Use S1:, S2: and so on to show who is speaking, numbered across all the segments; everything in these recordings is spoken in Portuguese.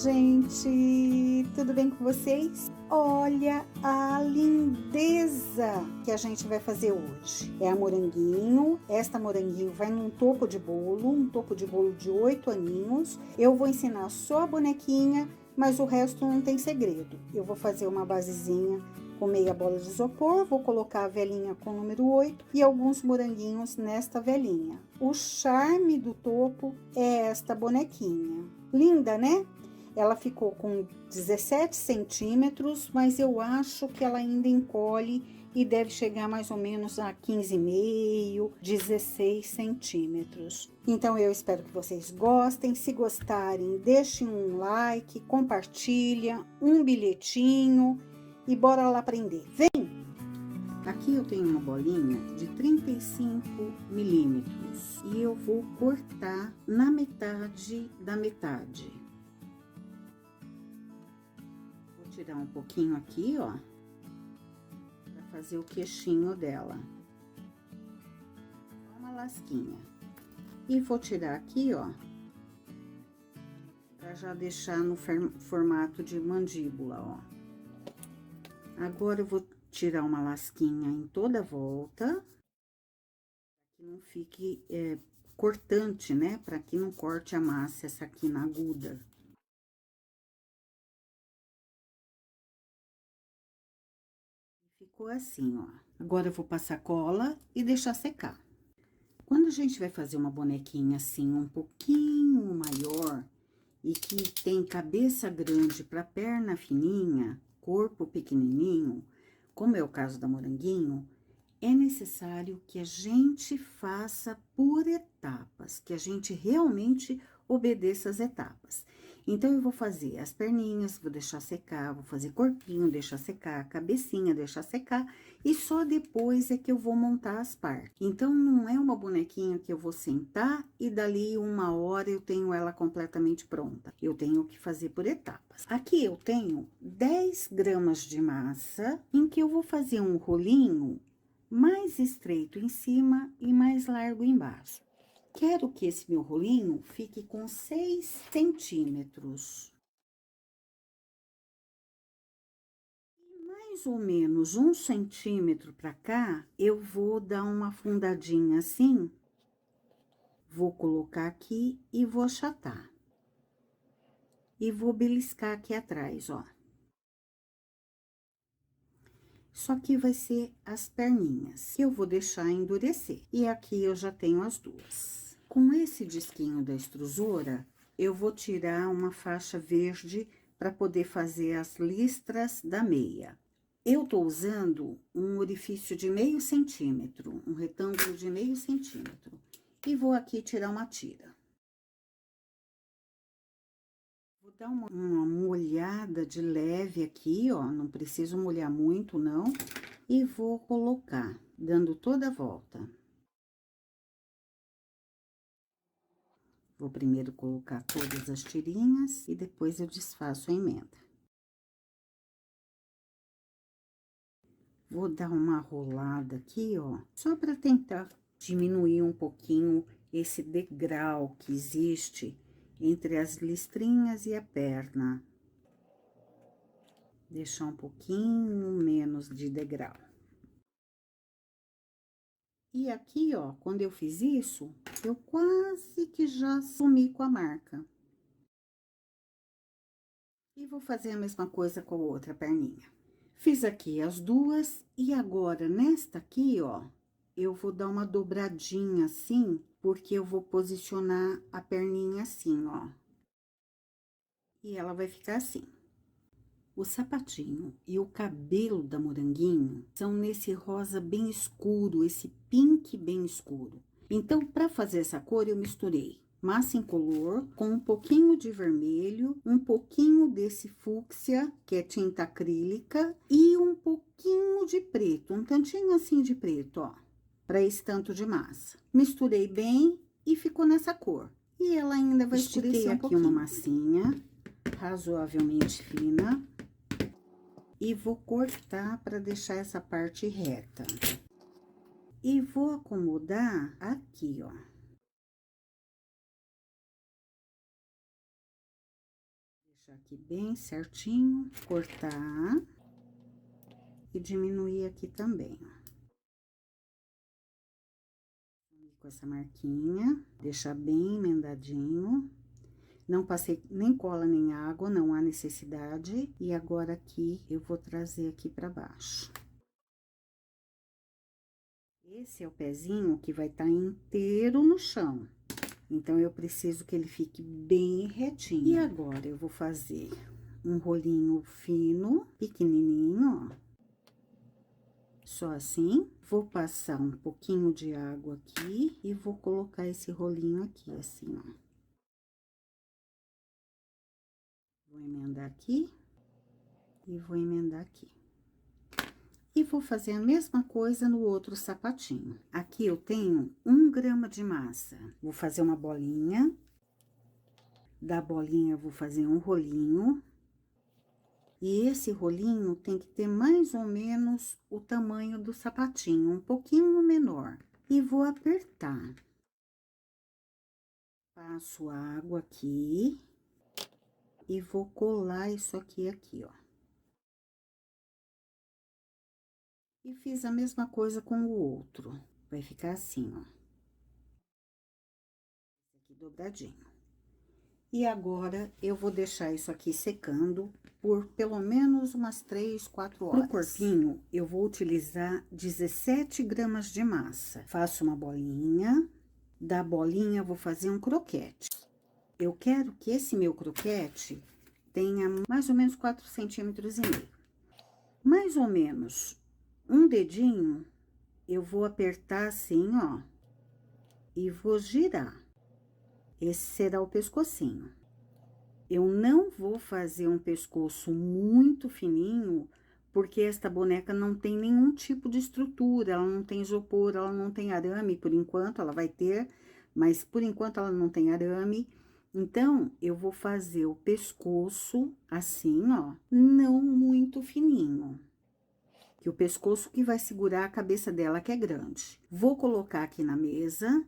S1: gente! Tudo bem com vocês? Olha a lindeza que a gente vai fazer hoje. É a moranguinho. Esta moranguinho vai num topo de bolo, um topo de bolo de 8 aninhos. Eu vou ensinar só a bonequinha, mas o resto não tem segredo. Eu vou fazer uma basezinha com meia bola de isopor, vou colocar a velinha com o número 8 e alguns moranguinhos nesta velinha. O charme do topo é esta bonequinha. Linda, né? Ela ficou com 17 centímetros, mas eu acho que ela ainda encolhe e deve chegar mais ou menos a 15,5, 16 centímetros. Então eu espero que vocês gostem. Se gostarem, deixem um like, compartilha, um bilhetinho e bora lá aprender. Vem! Aqui eu tenho uma bolinha de 35 milímetros e eu vou cortar na metade da metade. Vou tirar um pouquinho aqui, ó, para fazer o queixinho dela. Uma lasquinha. E vou tirar aqui, ó, para já deixar no formato de mandíbula, ó. Agora eu vou tirar uma lasquinha em toda a volta, que não fique cortante, né? Para que não corte a massa essa aqui na aguda. Ficou assim, ó. Agora eu vou passar cola e deixar secar. Quando a gente vai fazer uma bonequinha assim, um pouquinho maior, e que tem cabeça grande para perna fininha, corpo pequenininho, como é o caso da moranguinho, é necessário que a gente faça por etapas, que a gente realmente obedeça as etapas. Então, eu vou fazer as perninhas, vou deixar secar, vou fazer corpinho, deixar secar, cabecinha, deixar secar, e só depois é que eu vou montar as partes. Então, não é uma bonequinha que eu vou sentar e dali 1 hora eu tenho ela completamente pronta. Eu tenho que fazer por etapas. Aqui eu tenho 10 gramas de massa, em que eu vou fazer um rolinho mais estreito em cima e mais largo embaixo. Quero que esse meu rolinho fique com 6 centímetros. E mais ou menos 1 centímetro para cá, eu vou dar uma afundadinha assim. Vou colocar aqui e vou achatar. E vou beliscar aqui atrás, ó. Isso aqui vai ser as perninhas, que eu vou deixar endurecer. E aqui eu já tenho as duas. Com esse disquinho da extrusora, eu vou tirar uma faixa verde para poder fazer as listras da meia. Eu tô usando um orifício de meio centímetro, um retângulo de meio centímetro. E vou aqui tirar uma tira. Vou dar uma molhada de leve aqui, ó, não preciso molhar muito, não. E vou colocar, dando toda a volta. Vou primeiro colocar todas as tirinhas e depois eu desfaço a emenda. Vou dar uma rolada aqui, ó, só para tentar diminuir um pouquinho esse degrau que existe entre as listrinhas e a perna. Deixar um pouquinho menos de degrau. E aqui, ó, quando eu fiz isso, eu quase que já sumi com a marca. E vou fazer a mesma coisa com a outra perninha. Fiz aqui as duas e agora nesta aqui, ó, eu vou dar uma dobradinha assim, porque eu vou posicionar a perninha assim, ó. E ela vai ficar assim. O sapatinho e o cabelo da moranguinho são nesse rosa bem escuro, esse pink bem escuro. Então, para fazer essa cor, eu misturei massa incolor com um pouquinho de vermelho, um pouquinho desse fúcsia, que é tinta acrílica, e um pouquinho de preto, um tantinho assim de preto, ó, para esse tanto de massa. Misturei bem e ficou nessa cor. E ela ainda vai escurecer um pouquinho. Aqui uma massinha razoavelmente fina. E vou cortar para deixar essa parte reta. E vou acomodar aqui, ó. Deixar aqui bem certinho, cortar e diminuir aqui também, ó. Com essa marquinha, deixar bem emendadinho. Não passei nem cola nem água, não há necessidade. E agora aqui, eu vou trazer aqui pra baixo. Esse é o pezinho que vai estar inteiro no chão. Então, eu preciso que ele fique bem retinho. E agora, eu vou fazer um rolinho fino, pequenininho, ó. Só assim. Vou passar um pouquinho de água aqui e vou colocar esse rolinho aqui, assim, ó. Vou emendar aqui e vou emendar aqui. E vou fazer a mesma coisa no outro sapatinho. Aqui eu tenho 1 grama de massa. Vou fazer uma bolinha. Da bolinha, eu vou fazer um rolinho. E esse rolinho tem que ter mais ou menos o tamanho do sapatinho, um pouquinho menor. E vou apertar. Passo água aqui. E vou colar isso aqui, ó. E fiz a mesma coisa com o outro. Vai ficar assim, ó. Aqui dobradinho. E agora, eu vou deixar isso aqui secando por pelo menos umas 3, 4 horas. Pro corpinho, eu vou utilizar 17 gramas de massa. Faço uma bolinha. Da bolinha, vou fazer um croquete. Eu quero que esse meu croquete tenha mais ou menos 4,5 centímetros. Mais ou menos um dedinho, eu vou apertar assim, ó, e vou girar. Esse será o pescocinho. Eu não vou fazer um pescoço muito fininho, porque esta boneca não tem nenhum tipo de estrutura, ela não tem isopor, ela não tem arame, por enquanto ela vai ter, mas por enquanto ela não tem arame. Então, eu vou fazer o pescoço assim, ó, não muito fininho. Que o pescoço que vai segurar a cabeça dela, que é grande. Vou colocar aqui na mesa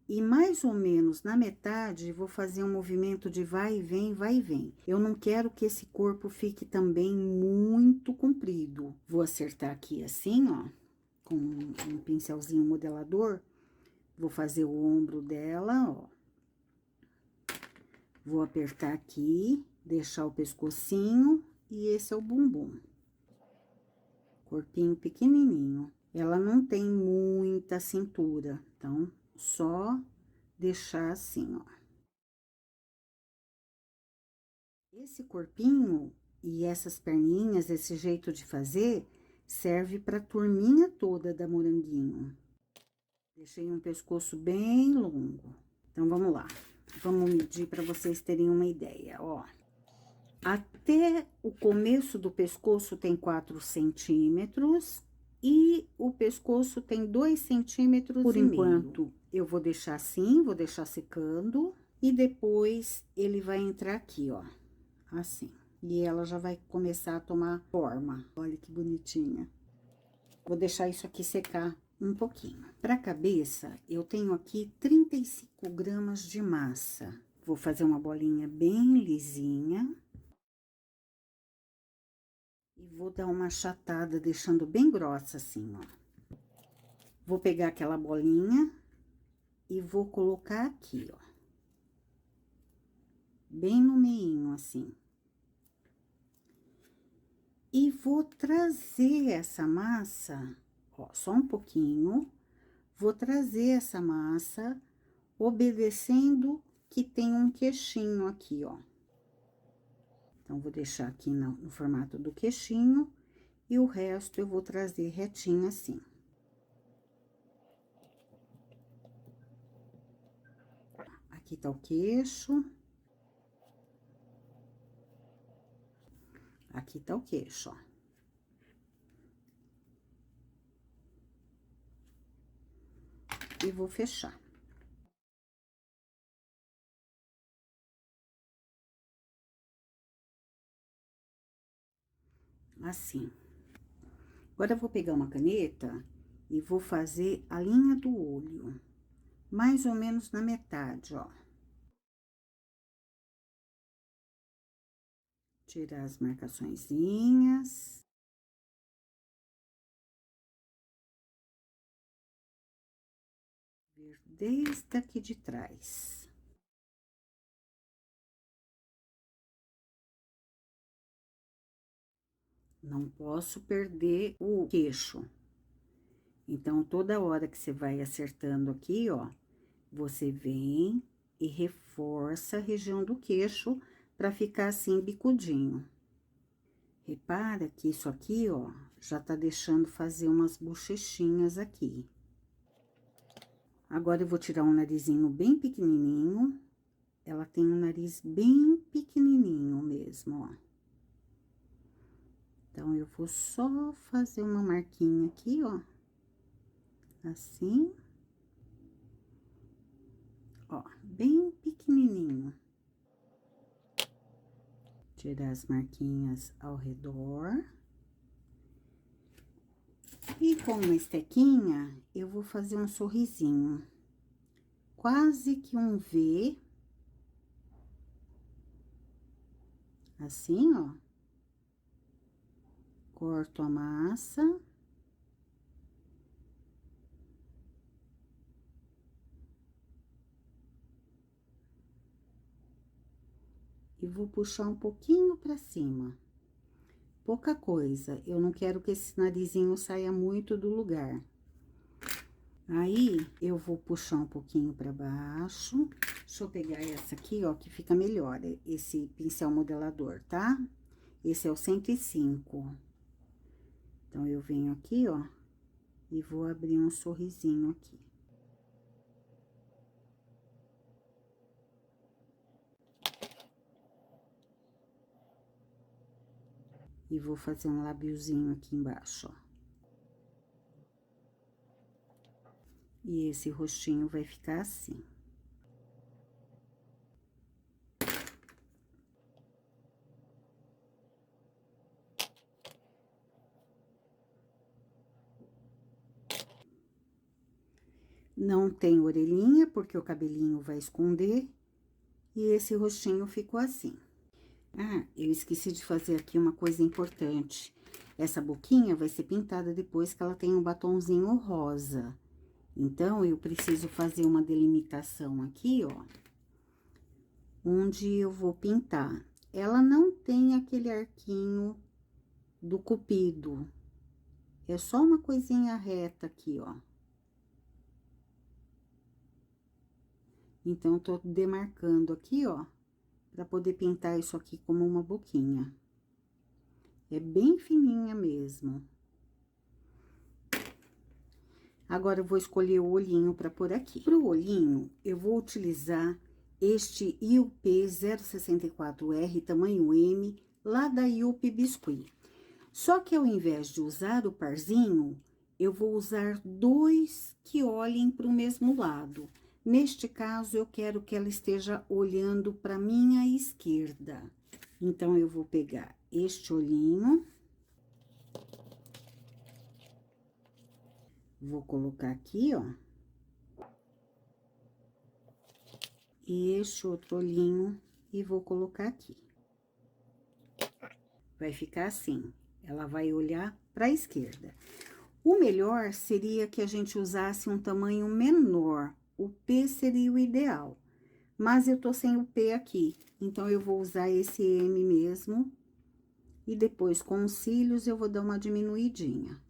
S1: e mais ou menos na metade vou fazer um movimento de vai e vem, vai e vem. Eu não quero que esse corpo fique também muito comprido. Vou acertar aqui assim, ó, com um pincelzinho modelador. Vou fazer o ombro dela, ó. Vou apertar aqui, deixar o pescocinho e esse é o bumbum. Corpinho pequenininho. Ela não tem muita cintura, então, só deixar assim, ó. Esse corpinho e essas perninhas, esse jeito de fazer, serve pra turminha toda da Moranguinho. Deixei um pescoço bem longo. Então, vamos lá. Vamos medir pra vocês terem uma ideia, ó. Até o começo do pescoço tem 4 centímetros e o pescoço tem 2 centímetros por enquanto. Eu vou deixar assim, vou deixar secando e depois ele vai entrar aqui, ó, assim. E ela já vai começar a tomar forma. Olha que bonitinha. Vou deixar isso aqui secar um pouquinho. Para a cabeça, eu tenho aqui 35 gramas de massa. Vou fazer uma bolinha bem lisinha. E vou dar uma achatada, deixando bem grossa assim, ó. Vou pegar aquela bolinha e vou colocar aqui, ó. Bem no meinho, assim. E vou trazer essa massa, ó, só um pouquinho. Vou trazer essa massa, obedecendo que tem um queixinho aqui, ó. Então, vou deixar aqui no formato do queixinho. E o resto eu vou trazer retinho assim. Aqui tá o queixo. Aqui tá o queixo, ó. E vou fechar. Assim. Agora, eu vou pegar uma caneta e vou fazer a linha do olho. Mais ou menos na metade, ó. Tirar as marcaçõezinhas. Ver desde aqui de trás. Não posso perder o queixo. Então, toda hora que você vai acertando aqui, ó, você vem e reforça a região do queixo pra ficar assim bicudinho. Repara que isso aqui, ó, já tá deixando fazer umas bochechinhas aqui. Agora, eu vou tirar um narizinho bem pequenininho. Ela tem um nariz bem pequenininho mesmo, ó. Então, eu vou só fazer uma marquinha aqui, ó. Assim. Ó, bem pequenininho. Tirar as marquinhas ao redor. E com uma estequinha, eu vou fazer um sorrisinho. Quase que um V. Assim, ó. Corto a massa. E vou puxar um pouquinho pra cima. Pouca coisa, eu não quero que esse narizinho saia muito do lugar. Aí, eu vou puxar um pouquinho pra baixo. Deixa eu pegar essa aqui, ó, que fica melhor, esse pincel modelador, tá? Esse é o 105. Então, eu venho aqui, ó, e vou abrir um sorrisinho aqui. E vou fazer um labiozinho aqui embaixo, ó. E esse rostinho vai ficar assim. Não tem orelhinha, porque o cabelinho vai esconder. E esse rostinho ficou assim. Ah, eu esqueci de fazer aqui uma coisa importante. Essa boquinha vai ser pintada depois que ela tem um batonzinho rosa. Então, eu preciso fazer uma delimitação aqui, ó. Onde eu vou pintar. Ela não tem aquele arquinho do cupido. É só uma coisinha reta aqui, ó. Então, eu tô demarcando aqui, ó, pra poder pintar isso aqui como uma boquinha. É bem fininha mesmo. Agora, eu vou escolher o olhinho pra pôr aqui. Pro olhinho, eu vou utilizar este IUP 064R, tamanho M, lá da IUP Biscuit. Só que ao invés de usar o parzinho, eu vou usar dois que olhem para o mesmo lado. Neste caso, eu quero que ela esteja olhando para minha esquerda. Então, eu vou pegar este olhinho. Vou colocar aqui, ó. E este outro olhinho, e vou colocar aqui. Vai ficar assim. Ela vai olhar para a esquerda. O melhor seria que a gente usasse um tamanho menor. O P seria o ideal. Mas eu tô sem o P aqui, então eu vou usar esse M mesmo. E depois, com os cílios, eu vou dar uma diminuidinha.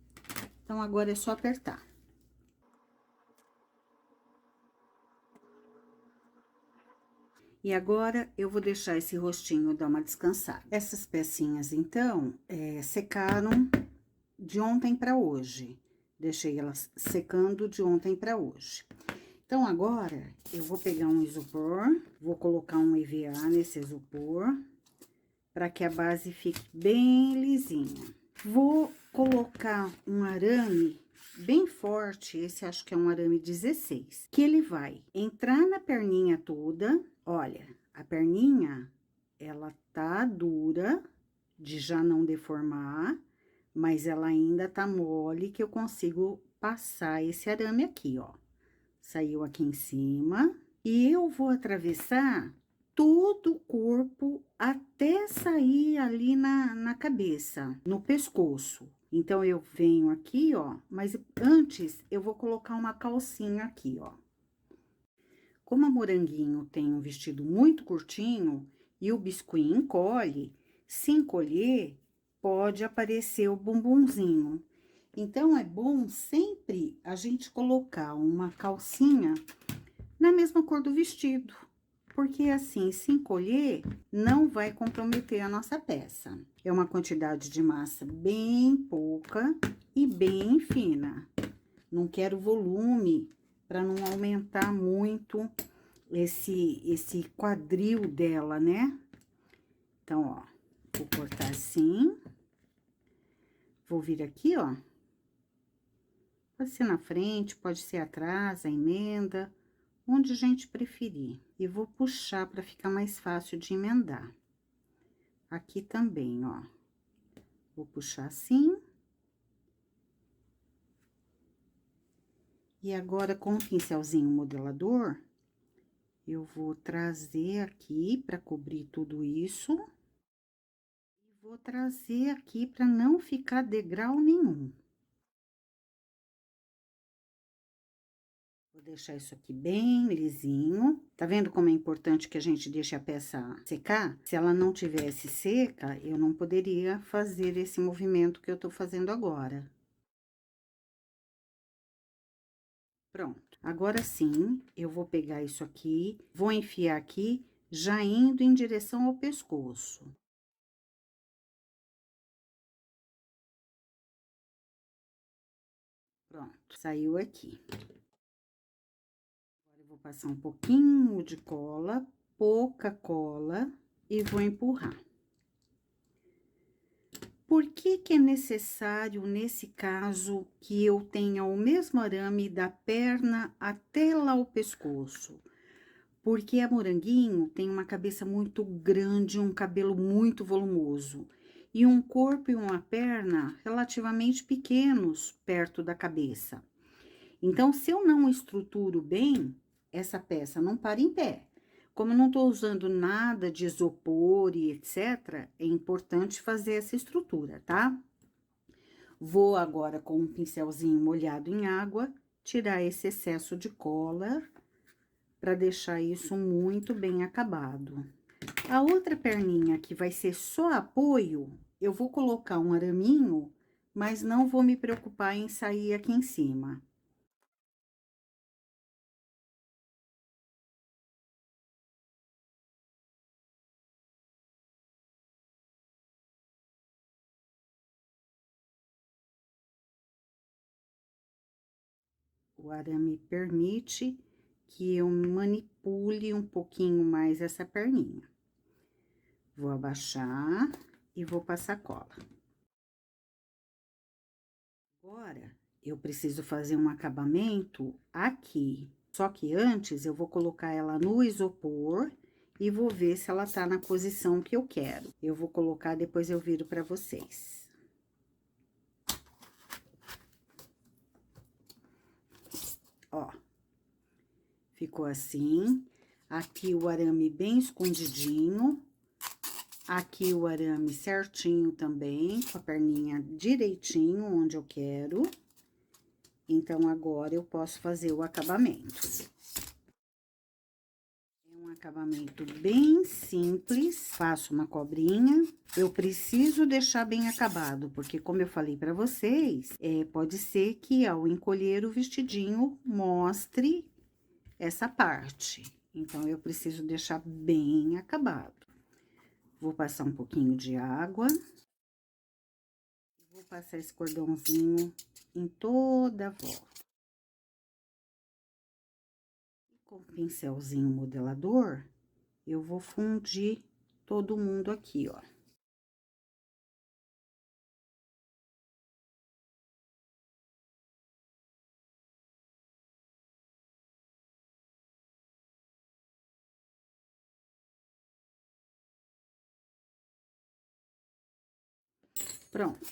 S1: Então, agora é só apertar. E agora, eu vou deixar esse rostinho dar uma descansada. Essas pecinhas, então, secaram de ontem pra hoje. Deixei elas secando de ontem pra hoje. Então, agora, eu vou pegar um isopor, vou colocar um EVA nesse isopor, para que a base fique bem lisinha. Vou colocar um arame bem forte, esse acho que é um arame 16, que ele vai entrar na perninha toda. Olha, a perninha, ela tá dura, de já não deformar, mas ela ainda tá mole, que eu consigo passar esse arame aqui, ó. Saiu aqui em cima. E eu vou atravessar todo o corpo até sair ali na cabeça, no pescoço. Então, eu venho aqui, ó, mas antes eu vou colocar uma calcinha aqui, ó. Como a Moranguinho tem um vestido muito curtinho e o biscuit encolhe, se encolher, pode aparecer o bumbumzinho. Então, é bom sempre a gente colocar uma calcinha na mesma cor do vestido, porque assim, se encolher, não vai comprometer a nossa peça. É uma quantidade de massa bem pouca e bem fina. Não quero volume para não aumentar muito esse quadril dela, né? Então, ó, vou cortar assim. Vou vir aqui, ó. Pode ser na frente, pode ser atrás, a emenda, onde a gente preferir. E vou puxar para ficar mais fácil de emendar. Aqui também, ó. Vou puxar assim. E agora, com o pincelzinho modelador, eu vou trazer aqui para cobrir tudo isso. E vou trazer aqui para não ficar degrau nenhum. Vou deixar isso aqui bem lisinho. Tá vendo como é importante que a gente deixe a peça secar? Se ela não tivesse seca, eu não poderia fazer esse movimento que eu tô fazendo agora. Pronto. Agora sim, eu vou pegar isso aqui, vou enfiar aqui, já indo em direção ao pescoço. Pronto, saiu aqui. Agora, eu vou passar um pouquinho de cola, pouca cola, e vou empurrar. Por que que é necessário, nesse caso, que eu tenha o mesmo arame da perna até lá o pescoço? Porque a Moranguinho tem uma cabeça muito grande, um cabelo muito volumoso, e um corpo e uma perna relativamente pequenos perto da cabeça. Então, se eu não estruturo bem, essa peça não para em pé. Como eu não tô usando nada de isopor e etc., é importante fazer essa estrutura, tá? Vou agora com um pincelzinho molhado em água, tirar esse excesso de cola, para deixar isso muito bem acabado. A outra perninha, que vai ser só apoio, eu vou colocar um araminho, mas não vou me preocupar em sair aqui em cima. O arame permite que eu manipule um pouquinho mais essa perninha. Vou abaixar e vou passar cola. Agora, eu preciso fazer um acabamento aqui. Só que antes, eu vou colocar ela no isopor e vou ver se ela tá na posição que eu quero. Eu vou colocar, depois eu viro pra vocês. Ó, ficou assim. Aqui o arame bem escondidinho. Aqui o arame certinho também, com a perninha direitinho onde eu quero. Então, agora eu posso fazer o acabamento. É um acabamento bem simples, faço uma cobrinha. Eu preciso deixar bem acabado, porque como eu falei pra vocês, pode ser que ao encolher o vestidinho mostre essa parte. Então, eu preciso deixar bem acabado. Vou passar um pouquinho de água. Vou passar esse cordãozinho em toda a volta. E com o pincelzinho modelador, eu vou fundir todo mundo aqui, ó. Pronto.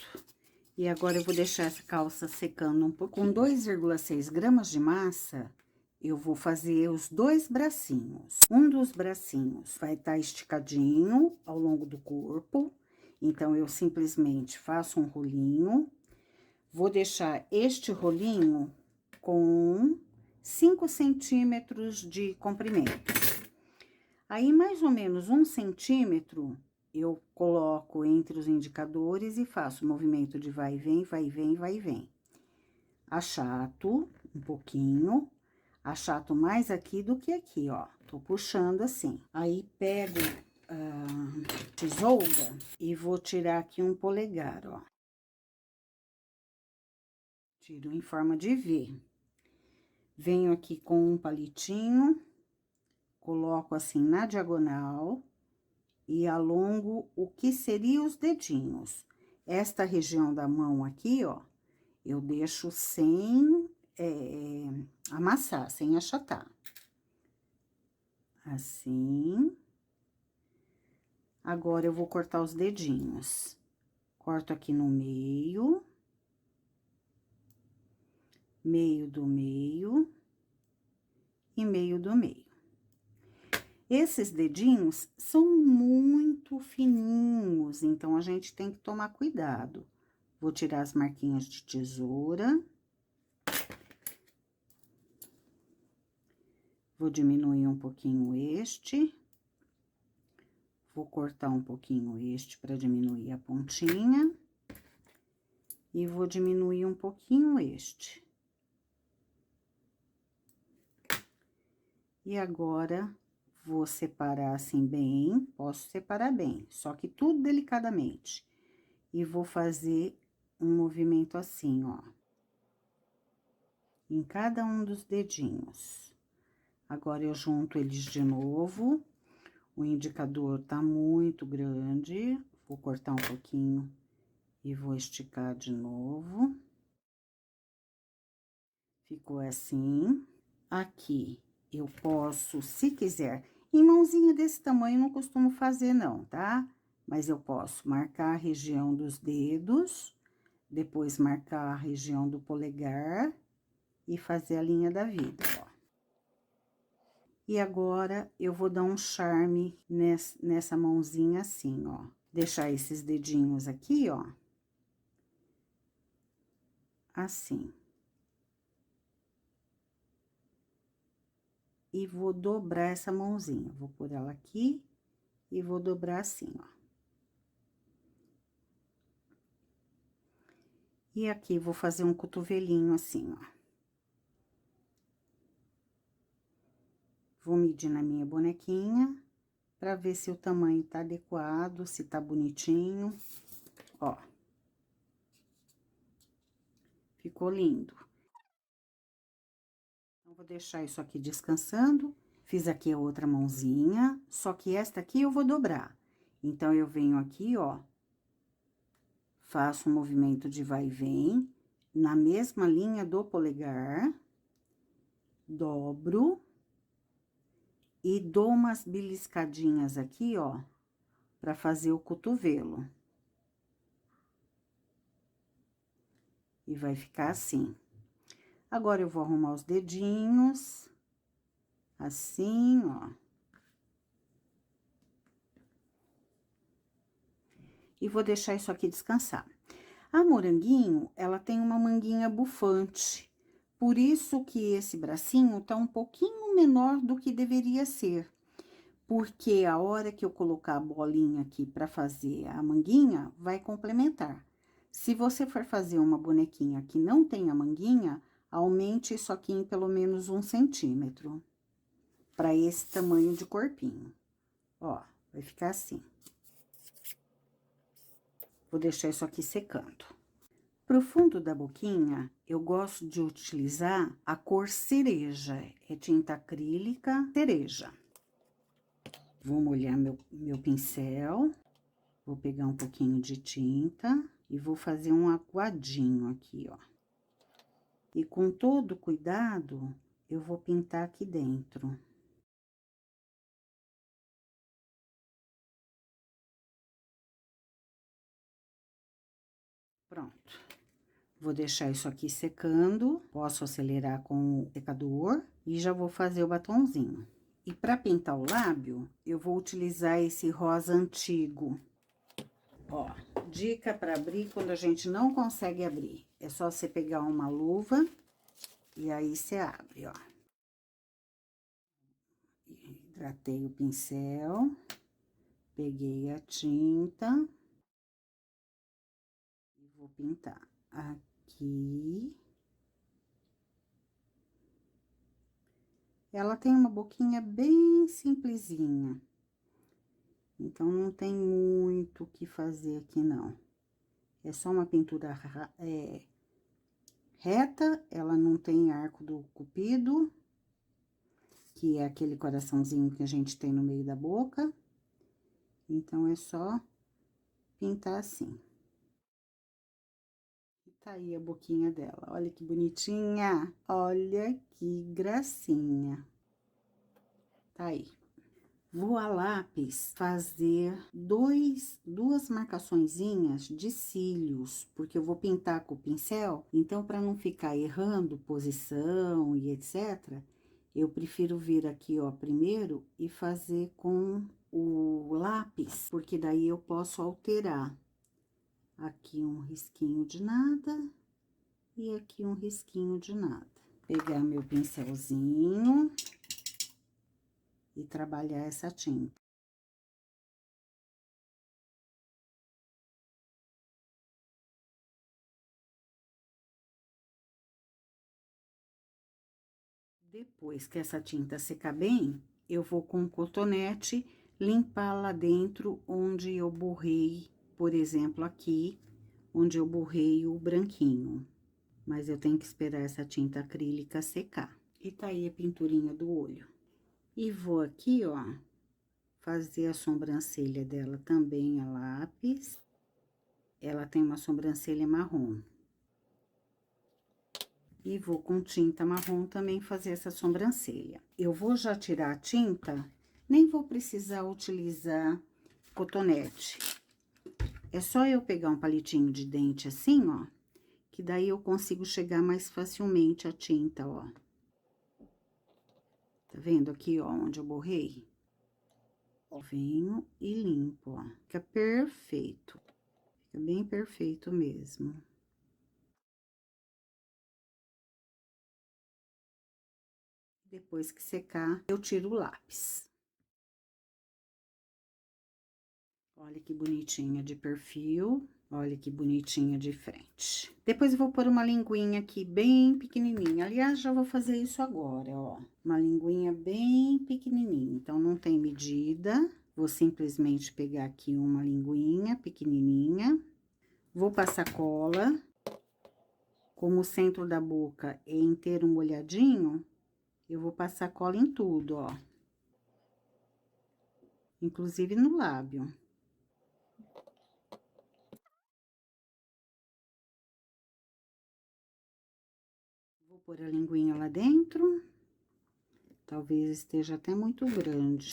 S1: E agora, eu vou deixar essa calça secando um pouco. Com 2,6 gramas de massa, eu vou fazer os 2 bracinhos. Um dos bracinhos vai estar esticadinho ao longo do corpo, então, eu simplesmente faço um rolinho, vou deixar este rolinho com 5 centímetros de comprimento. Aí, mais ou menos 1 centímetro, eu coloco entre os indicadores e faço o movimento de vai e vem, vai e vem, vai e vem. Achato um pouquinho, achato mais aqui do que aqui, ó. Tô puxando assim. Aí, pego a tesoura e vou tirar aqui um polegar, ó. Tiro em forma de V. Venho aqui com um palitinho, coloco assim na diagonal e alongo o que seria os dedinhos. Esta região da mão aqui, ó, eu deixo sem amassar, sem achatar. Assim. Agora, eu vou cortar os dedinhos. Corto aqui no meio. Meio do meio. E meio do meio. Esses dedinhos são muito fininhos, então, a gente tem que tomar cuidado. Vou tirar as marquinhas de tesoura. Vou diminuir um pouquinho este. Vou cortar um pouquinho este para diminuir a pontinha. E vou diminuir um pouquinho este. E agora, vou separar assim bem, posso separar bem, só que tudo delicadamente. E vou fazer um movimento assim, ó. Em cada um dos dedinhos. Agora, eu junto eles de novo. O indicador tá muito grande. Vou cortar um pouquinho e vou esticar de novo. Ficou assim. Aqui, eu posso, se quiser, em mãozinha desse tamanho, não costumo fazer não, tá? Mas eu posso marcar a região dos dedos, depois marcar a região do polegar e fazer a linha da vida, ó. E agora, eu vou dar um charme nessa mãozinha assim, ó. Deixar esses dedinhos aqui, ó. Assim. E vou dobrar essa mãozinha. Vou pôr ela aqui e vou dobrar assim, ó. E aqui, vou fazer um cotovelinho assim, ó. Vou medir na minha bonequinha, pra ver se o tamanho tá adequado, se tá bonitinho, ó. Ficou lindo. Então, vou deixar isso aqui descansando. Fiz aqui a outra mãozinha, só que esta aqui eu vou dobrar. Então, eu venho aqui, ó, faço um movimento de vai e vem, na mesma linha do polegar, dobro e dou umas beliscadinhas aqui, ó, pra fazer o cotovelo. E vai ficar assim. Agora, eu vou arrumar os dedinhos, assim, ó. E vou deixar isso aqui descansar. A moranguinho, ela tem uma manguinha bufante. Por isso que esse bracinho tá um pouquinho menor do que deveria ser. Porque a hora que eu colocar a bolinha aqui pra fazer a manguinha, vai complementar. Se você for fazer uma bonequinha que não tenha manguinha, aumente isso aqui em pelo menos 1 centímetro. Pra esse tamanho de corpinho. Ó, vai ficar assim. Vou deixar isso aqui secando. Pro fundo da boquinha, eu gosto de utilizar a cor cereja. É tinta acrílica cereja. Vou molhar meu pincel. Vou pegar um pouquinho de tinta e vou fazer um aguadinho aqui, ó. E com todo cuidado, eu vou pintar aqui dentro. Pronto. Vou deixar isso aqui secando, posso acelerar com o secador e já vou fazer o batonzinho. E para pintar o lábio, eu vou utilizar esse rosa antigo. Ó, dica para abrir quando a gente não consegue abrir. É só você pegar uma luva e aí você abre, ó. Hidratei o pincel, peguei a tinta e vou pintar aqui. Ela tem uma boquinha bem simplesinha, então não tem muito o que fazer aqui, não. É só uma pintura reta, ela não tem arco do cupido, que é aquele coraçãozinho que a gente tem no meio da boca. Então, é só pintar assim. E tá aí a boquinha dela, olha que bonitinha, olha que gracinha. Tá aí. Vou a lápis fazer duas marcaçõezinhas de cílios, porque eu vou pintar com o pincel, então para não ficar errando posição e etc, eu prefiro vir aqui, ó, primeiro e fazer com o lápis, porque daí eu posso alterar. Aqui um risquinho de nada e aqui um risquinho de nada. Pegar meu pincelzinho e trabalhar essa tinta. Depois que essa tinta secar bem, eu vou com o cotonete limpar lá dentro onde eu borrei, por exemplo, aqui, onde eu borrei o branquinho. Mas eu tenho que esperar essa tinta acrílica secar. E tá aí a pinturinha do olho. E vou aqui, ó, fazer a sobrancelha dela também a lápis. Ela tem uma sobrancelha marrom. E vou com tinta marrom também fazer essa sobrancelha. Eu vou já tirar a tinta, nem vou precisar utilizar cotonete. É só eu pegar um palitinho de dente assim, ó, que daí eu consigo chegar mais facilmente a tinta, ó. Tá vendo aqui, ó, onde eu borrei? Venho e limpo, ó. Fica perfeito. Fica bem perfeito mesmo. Depois que secar, eu tiro o lápis. Olha que bonitinha de perfil, olha que bonitinha de frente. Depois eu vou pôr uma linguinha aqui bem pequenininha. Aliás, já vou fazer isso agora, ó. Uma linguinha bem pequenininha, então não tem medida. Vou simplesmente pegar aqui uma linguinha pequenininha. Vou passar cola. Como o centro da boca é inteiro molhadinho, eu vou passar cola em tudo, ó. Inclusive no lábio. Vou pôr a linguinha lá dentro. Talvez esteja até muito grande.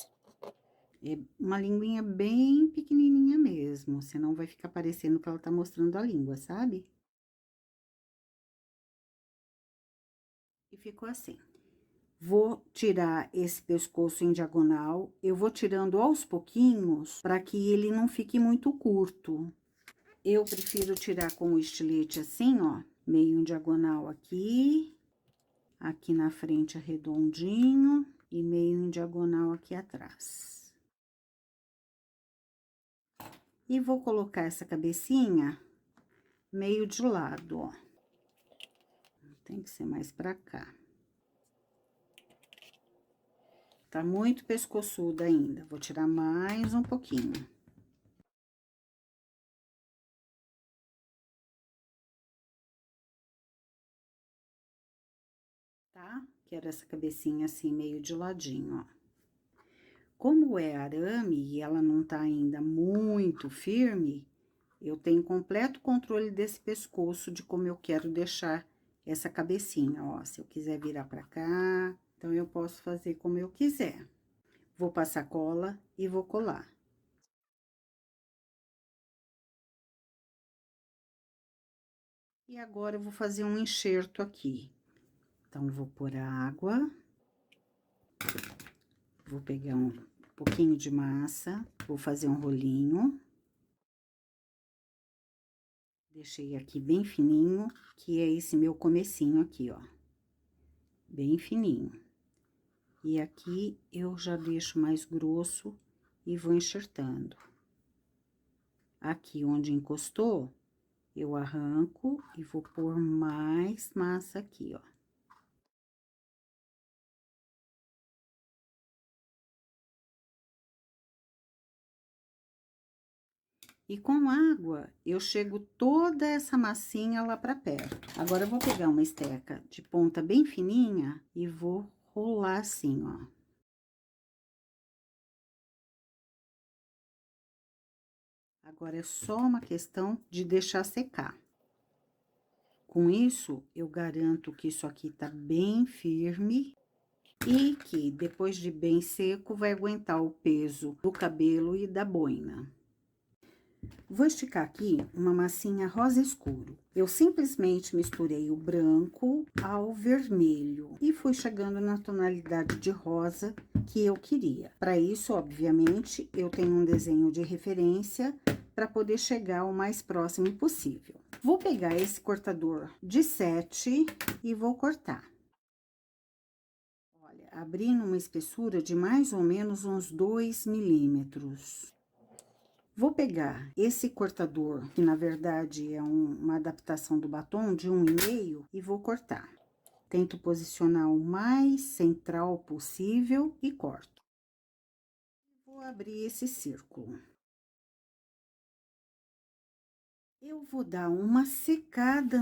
S1: É uma linguinha bem pequenininha mesmo, senão vai ficar parecendo que ela tá mostrando a língua, sabe? E ficou assim. Vou tirar esse pescoço em diagonal, eu vou tirando aos pouquinhos, para que ele não fique muito curto. Eu prefiro tirar com o estilete assim, ó, meio em diagonal aqui, aqui na frente arredondinho e meio em diagonal aqui atrás. E vou colocar essa cabecinha meio de lado, ó. Tem que ser mais pra cá. Tá muito pescoçuda ainda, vou tirar mais um pouquinho. Tá? Quero essa cabecinha assim, meio de ladinho, ó. Como é arame e ela não tá ainda muito firme, eu tenho completo controle desse pescoço, de como eu quero deixar essa cabecinha, ó. Se eu quiser virar pra cá, então eu posso fazer como eu quiser. Vou passar cola e vou colar. E agora, eu vou fazer um enxerto aqui. Então, vou pôr a água. Vou pegar um pouquinho de massa, vou fazer um rolinho. Deixei aqui bem fininho, que é esse meu comecinho aqui, ó. Bem fininho. E aqui, eu já deixo mais grosso e vou enxertando. Aqui onde encostou, eu arranco e vou pôr mais massa aqui, ó. E com água, eu chego toda essa massinha lá pra perto. Agora, eu vou pegar uma esteca de ponta bem fininha e vou rolar assim, ó. Agora, é só uma questão de deixar secar. Com isso, eu garanto que isso aqui tá bem firme e que depois de bem seco, vai aguentar o peso do cabelo e da boina. Vou esticar aqui uma massinha rosa escuro. Eu simplesmente misturei o branco ao vermelho e fui chegando na tonalidade de rosa que eu queria. Para isso, obviamente, eu tenho um desenho de referência para poder chegar o mais próximo possível. Vou pegar esse cortador de 7 e vou cortar. Olha, abrindo uma espessura de mais ou menos uns 2 milímetros. Vou pegar esse cortador, que na verdade é uma adaptação do batom de 1,5, e vou cortar. Tento posicionar o mais central possível e corto. Vou abrir esse círculo. Eu vou dar uma secada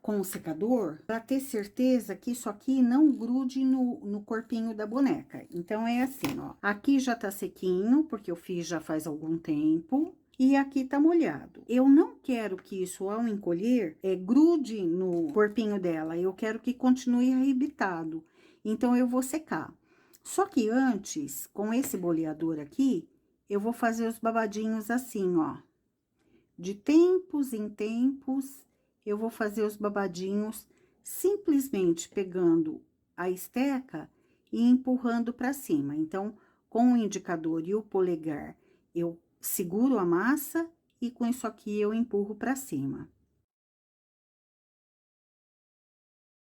S1: com o secador para ter certeza que isso aqui não grude no corpinho da boneca. Então, é assim, ó. Aqui já tá sequinho, porque eu fiz já faz algum tempo. E aqui tá molhado. Eu não quero que isso, ao encolher, grude no corpinho dela. Eu quero que continue arrebitado. Então, eu vou secar. Só que antes, com esse boleador aqui, eu vou fazer os babadinhos assim, ó. De tempos em tempos, eu vou fazer os babadinhos simplesmente pegando a esteca e empurrando para cima. Então, com o indicador e o polegar, eu seguro a massa e com isso aqui eu empurro para cima.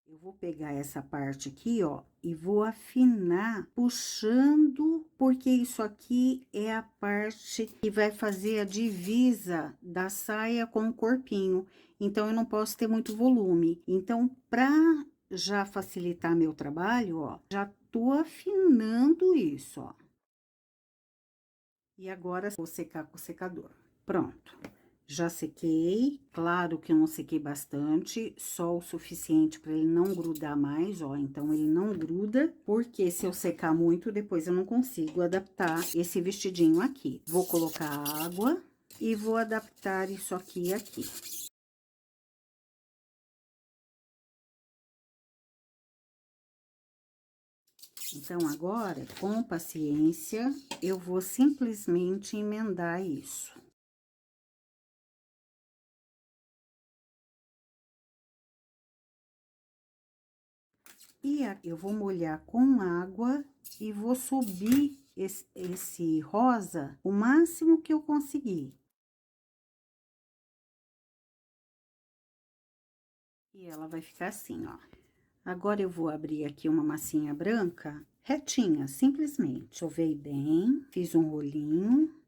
S1: Eu vou pegar essa parte aqui, ó, e vou afinar puxando, porque isso aqui é a parte que vai fazer a divisa da saia com o corpinho. Então, eu não posso ter muito volume. Então, pra já facilitar meu trabalho, ó, já tô afinando isso, ó. E agora, vou secar com o secador. Pronto. Já sequei, claro que eu não sequei bastante, só o suficiente para ele não grudar mais, ó. Então, ele não gruda, porque se eu secar muito, depois eu não consigo adaptar esse vestidinho aqui. Vou colocar água e vou adaptar isso aqui. Então, agora, com paciência, eu vou simplesmente emendar isso. E eu vou molhar com água e vou subir esse rosa o máximo que eu conseguir. E ela vai ficar assim, ó. Agora, eu vou abrir aqui uma massinha branca, retinha, simplesmente. Sovei bem, fiz um rolinho.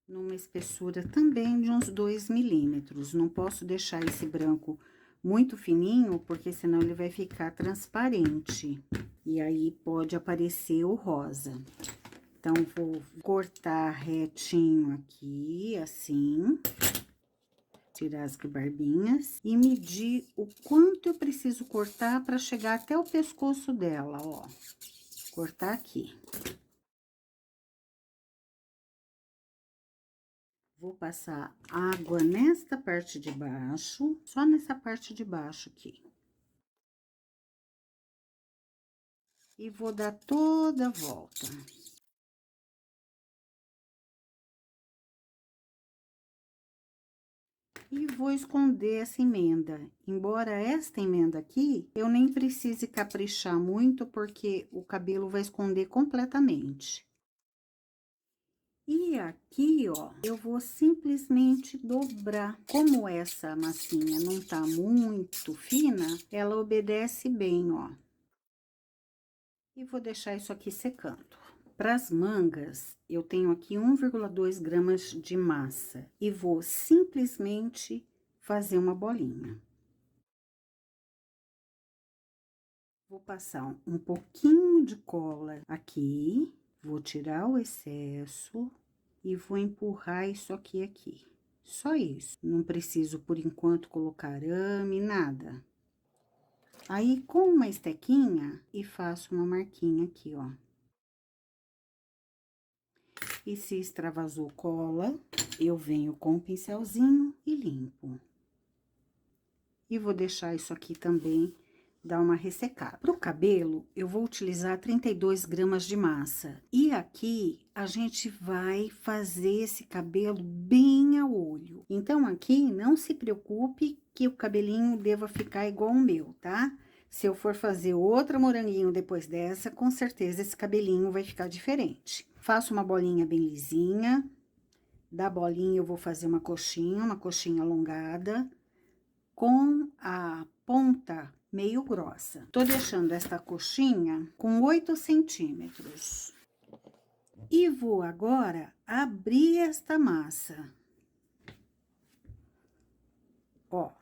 S1: Numa espessura também de uns 2 milímetros. Não posso deixar esse branco muito fininho, porque senão ele vai ficar transparente. E aí, pode aparecer o rosa. Então, vou cortar retinho aqui, assim. Tirar as barbinhas e medir o quanto eu preciso cortar para chegar até o pescoço dela, ó. Cortar aqui. Vou passar água nesta parte de baixo, só nessa parte de baixo aqui. E vou dar toda a volta. E vou esconder essa emenda. Embora esta emenda aqui, eu nem precise caprichar muito, porque o cabelo vai esconder completamente. E aqui, ó, eu vou simplesmente dobrar. Como essa massinha não tá muito fina, ela obedece bem, ó. E vou deixar isso aqui secando. Para as mangas, eu tenho aqui 1,2 gramas de massa. E vou simplesmente fazer uma bolinha. Vou passar um pouquinho de cola aqui. Vou tirar o excesso. E vou empurrar isso aqui. Só isso. Não preciso, por enquanto, colocar arame, nada. Aí, com uma estequinha, e faço uma marquinha aqui, ó. E se extravasou cola, eu venho com o pincelzinho e limpo. E vou deixar isso aqui também dar uma ressecada. Pro cabelo, eu vou utilizar 32 gramas de massa. E aqui, a gente vai fazer esse cabelo bem a olho. Então, aqui, não se preocupe que o cabelinho deva ficar igual o meu, tá? Se eu for fazer outra moranguinho depois dessa, com certeza esse cabelinho vai ficar diferente. Faço uma bolinha bem lisinha. Da bolinha, eu vou fazer uma coxinha alongada, com a ponta meio grossa. Tô deixando esta coxinha com 8 centímetros. E vou agora abrir esta massa. Ó,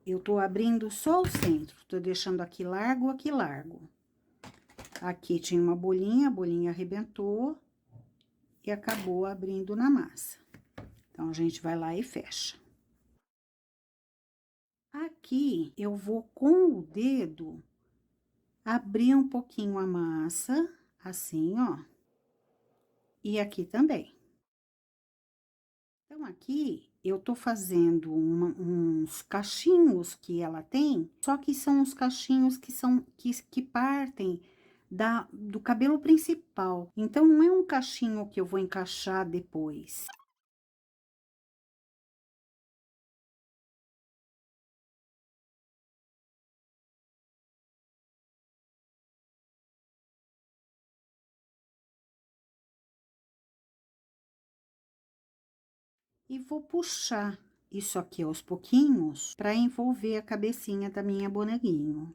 S1: eu tô abrindo só o centro, tô deixando aqui largo, aqui largo. Aqui tinha uma bolinha, a bolinha arrebentou e acabou abrindo na massa. Então, a gente vai lá e fecha. Aqui, eu vou com o dedo abrir um pouquinho a massa, assim, ó. E aqui também. Então, aqui, eu tô fazendo uns cachinhos que ela tem, só que são os cachinhos que partem do cabelo principal. Então, não é um cachinho que eu vou encaixar depois. E vou puxar isso aqui aos pouquinhos para envolver a cabecinha da minha boneguinho.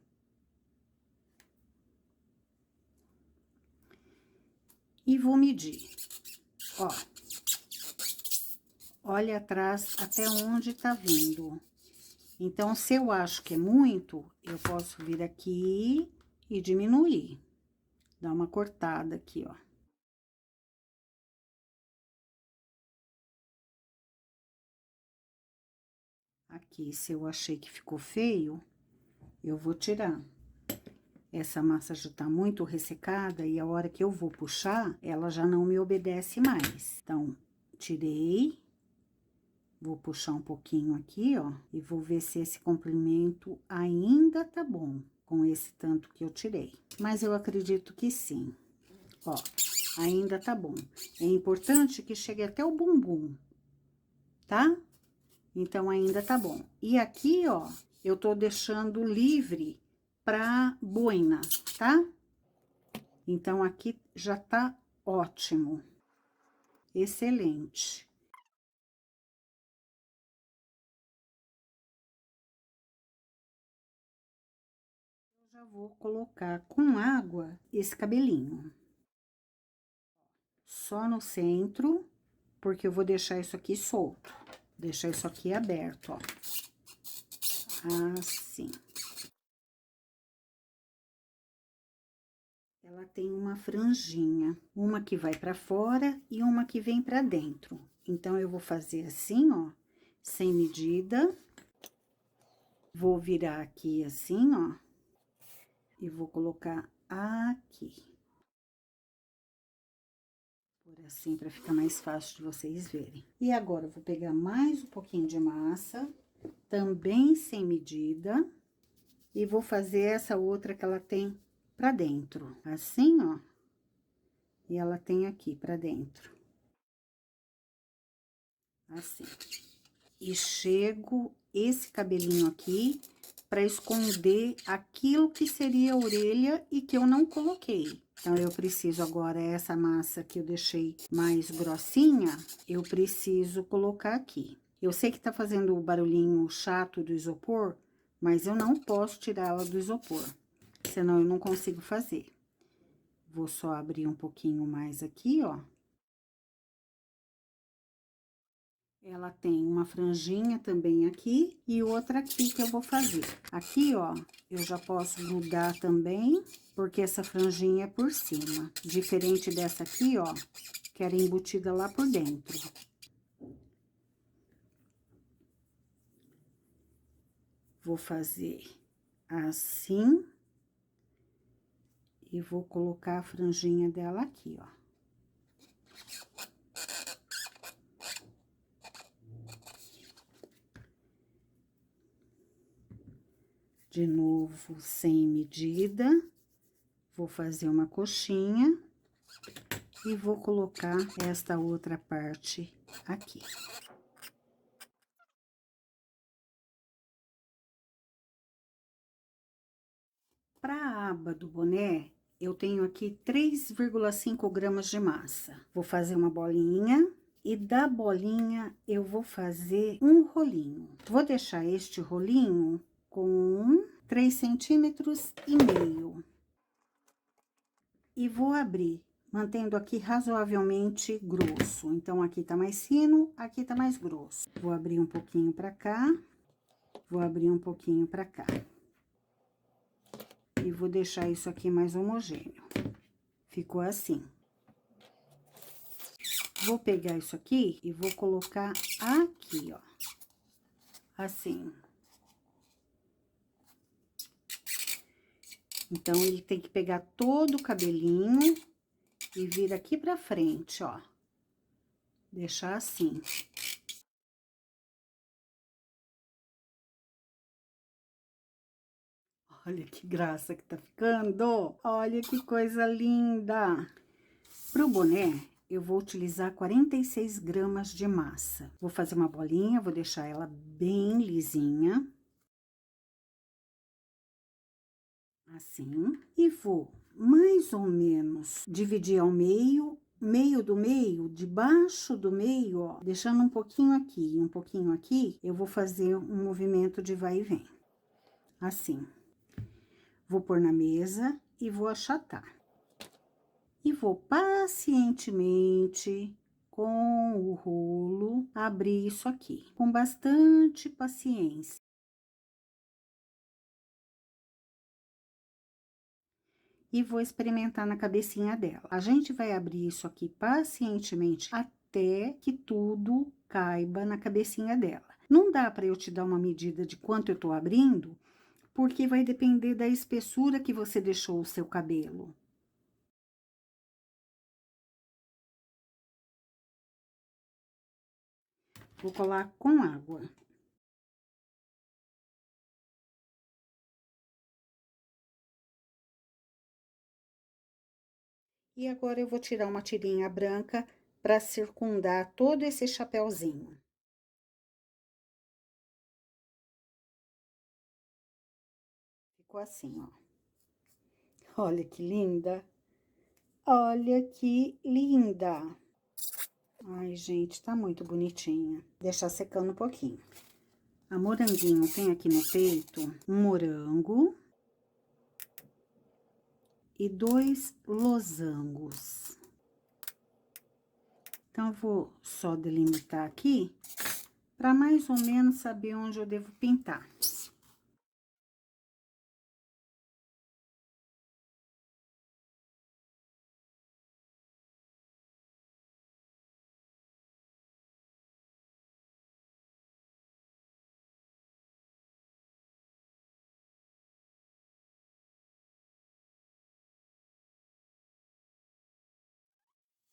S1: E vou medir. Ó. Olha atrás até onde tá vindo. Então, se eu acho que é muito, eu posso vir aqui e diminuir. Dar uma cortada aqui, ó. Aqui, se eu achei que ficou feio, eu vou tirar. Essa massa já tá muito ressecada e a hora que eu vou puxar, ela já não me obedece mais. Então, tirei. Vou puxar um pouquinho aqui, ó, e vou ver se esse comprimento ainda tá bom com esse tanto que eu tirei. Mas eu acredito que sim. Ó, ainda tá bom. É importante que chegue até o bumbum, tá? Então, ainda tá bom. E aqui, ó, eu tô deixando livre pra boina, tá? Então, aqui já tá ótimo. Excelente. Eu já vou colocar com água esse cabelinho. Só no centro, porque eu vou deixar isso aqui solto. Deixar isso aqui aberto, ó. Assim. Ela tem uma franjinha, uma que vai pra fora e uma que vem pra dentro. Então, eu vou fazer assim, ó, sem medida. Vou virar aqui assim, ó. E vou colocar aqui. Por assim, pra ficar mais fácil de vocês verem. E agora, eu vou pegar mais um pouquinho de massa, também sem medida. E vou fazer essa outra que ela tem pra dentro, assim, ó. E ela tem aqui pra dentro. Assim. e chego esse cabelinho aqui para esconder aquilo que seria a orelha e que eu não coloquei. Então, eu preciso agora, essa massa que eu deixei mais grossinha, eu preciso colocar aqui. Eu sei que tá fazendo o barulhinho chato do isopor, mas eu não posso tirá-la do isopor, senão eu não consigo fazer. Vou só abrir um pouquinho mais aqui, ó. Ela tem uma franjinha também aqui e outra aqui que eu vou fazer. Aqui, ó, eu já posso grudar também, porque essa franjinha é por cima. Diferente dessa aqui, ó, que era embutida lá por dentro. Vou fazer assim. E vou colocar a franjinha dela aqui, ó. De novo, sem medida, vou fazer uma coxinha e vou colocar esta outra parte aqui. Para a aba do boné, eu tenho aqui 3,5 gramas de massa. Vou fazer uma bolinha e da bolinha eu vou fazer um rolinho. Vou deixar este rolinho com 3,5 centímetros. E vou abrir, mantendo aqui razoavelmente grosso. Então, aqui tá mais fino, aqui tá mais grosso. Vou abrir um pouquinho pra cá, vou abrir um pouquinho pra cá. E vou deixar isso aqui mais homogêneo. Ficou assim. Vou pegar isso aqui e vou colocar aqui, ó. Assim. Então, ele tem que pegar todo o cabelinho e vir aqui pra frente, ó. Deixar assim. Olha que graça que tá ficando. Olha que coisa linda. Pro boné, eu vou utilizar 46 gramas de massa. Vou fazer uma bolinha, vou deixar ela bem lisinha. Assim. E vou, mais ou menos, dividir ao meio, meio do meio, debaixo do meio, ó. Deixando um pouquinho aqui e um pouquinho aqui, eu vou fazer um movimento de vai e vem. Assim. Vou pôr na mesa e vou achatar. E vou pacientemente, com o rolo, abrir isso aqui, com bastante paciência. E vou experimentar na cabecinha dela. A gente vai abrir isso aqui pacientemente até que tudo caiba na cabecinha dela. Não dá para eu te dar uma medida de quanto eu tô abrindo, porque vai depender da espessura que você deixou o seu cabelo. Vou colar com água. E agora, eu vou tirar uma tirinha branca para circundar todo esse chapéuzinho. Ficou assim, ó. Olha que linda! Olha que linda! Ai, gente, tá muito bonitinha. Deixar secando um pouquinho. A moranguinho tem aqui no peito um morango e 2 losangos. Então, eu vou só delimitar aqui, para mais ou menos saber onde eu devo pintar.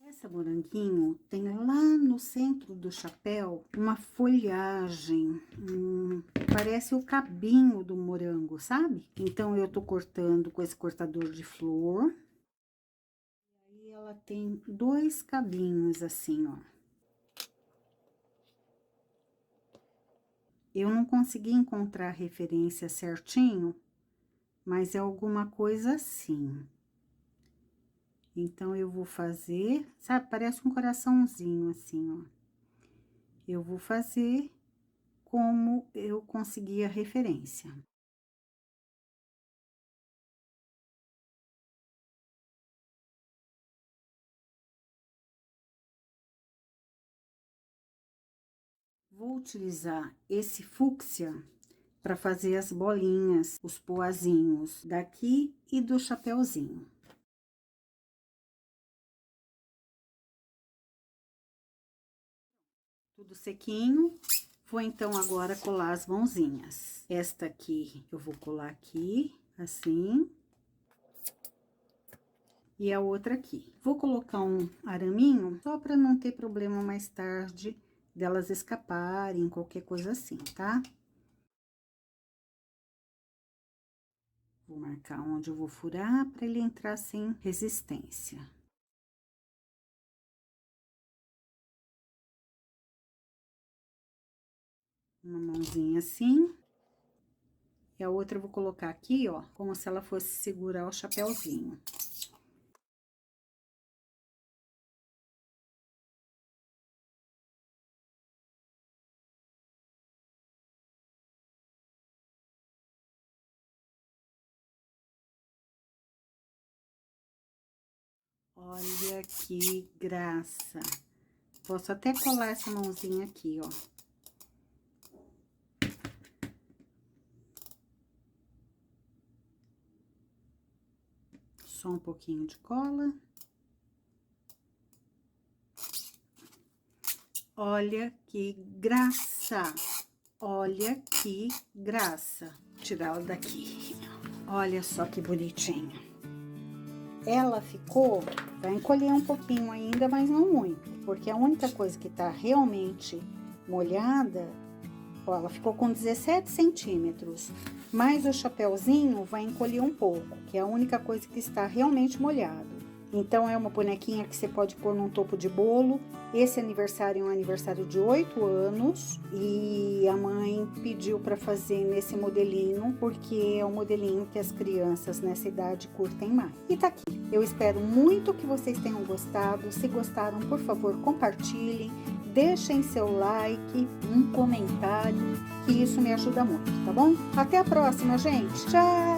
S1: Essa moranguinho tem lá no centro do chapéu uma folhagem, parece o cabinho do morango, sabe? Então, eu tô cortando com esse cortador de flor. E aí, ela tem 2 cabinhos assim, ó. Eu não consegui encontrar a referência certinho, mas é alguma coisa assim. Então, eu vou fazer, sabe, parece um coraçãozinho assim, ó. Eu vou fazer como eu consegui a referência. Vou utilizar esse fúcsia para fazer as bolinhas, os poazinhos daqui e do chapeuzinho. Tudo sequinho. Vou então agora colar as mãozinhas. Esta aqui eu vou colar aqui, assim. E a outra aqui. Vou colocar um araminho só para não ter problema mais tarde delas escaparem, qualquer coisa assim, tá? Vou marcar onde eu vou furar para ele entrar sem resistência. Uma mãozinha assim. E a outra eu vou colocar aqui, ó, como se ela fosse segurar o chapéuzinho. Olha que graça! Posso até colar essa mãozinha aqui, ó. Só um pouquinho de cola. Olha que graça! Olha que graça! Vou tirar ela daqui. Olha só que bonitinha. Ela ficou, vai encolher um pouquinho ainda, mas não muito, porque a única coisa que tá realmente molhada, ó, ela ficou com 17 centímetros, mas o chapéuzinho vai encolher um pouco, que é a única coisa que está realmente molhado. Então, é uma bonequinha que você pode pôr num topo de bolo. Esse aniversário é um aniversário de 8 anos e a mãe pediu para fazer nesse modelinho, porque é o modelinho que as crianças nessa idade curtem mais. E tá aqui. Eu espero muito que vocês tenham gostado. Se gostaram, por favor, compartilhem, deixem seu like, um comentário, que isso me ajuda muito, tá bom? Até a próxima, gente. Tchau!